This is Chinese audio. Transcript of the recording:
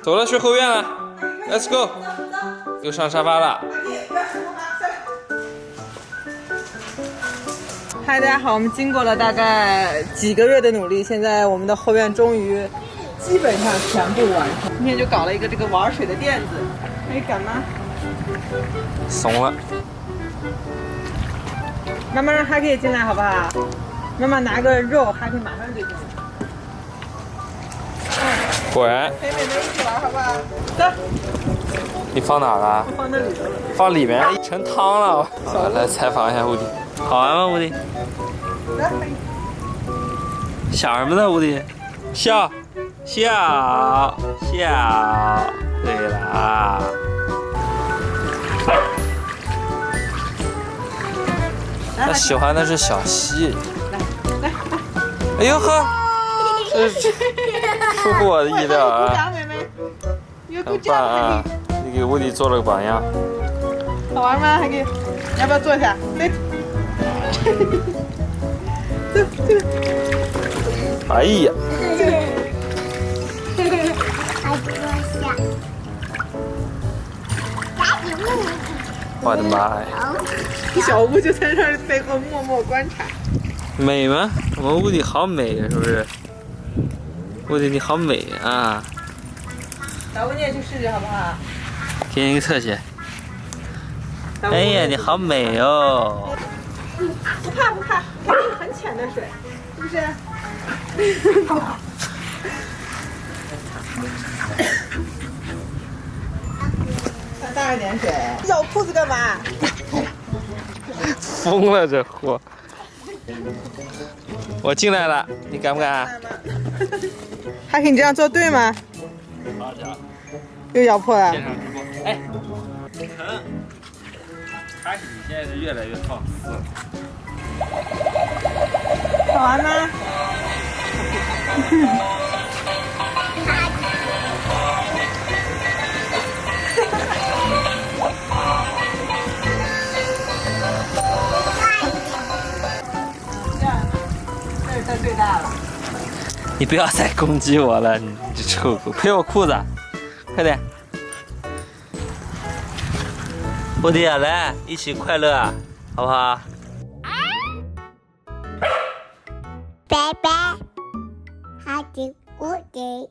走了，去后院了 ，Let's go， 又上沙发了。嗨，大家好，我们经过了大概几个月的努力，现在我们的后院终于基本上全部完成。今天就搞了一个这个玩水的垫子，哎，敢吗？怂了。妈妈让哈可以进来好不好？妈妈拿个肉，哈可以马上就进来。果然。陪妹妹一起玩好不好？走。你放哪儿了？我放那里头了。放里面，成汤了。好，来采访一下乌迪，好玩吗？乌迪？想什么呢？乌迪？笑，笑，笑。对了。他喜欢的是小溪。哎呦呵，这出乎我的意料啊！很棒啊！你给乌迪做了个榜样。好玩吗？还可以，要不要坐下？来，哎呀！我的妈呀！小乌就在那儿背后默默观察。美吗？我们屋里好美呀，是不是？屋里你好美啊！小乌你也去试试好不好？给你一个特写。哎呀，你好美哦！不怕不怕，肯定很浅的水，是不是？再大一点水。咬裤子干嘛？疯了这货！我进来了，你敢不敢？还可以你这样做对吗？又咬破了。现场直播，哎，疼！还是你现在是越来越放肆了。好玩吗？这最大了。你不要再攻击我了，你这臭狗！赔我裤子，快点！乌迪啊，来，一起快乐，好不好？拜拜，哈迪乌迪。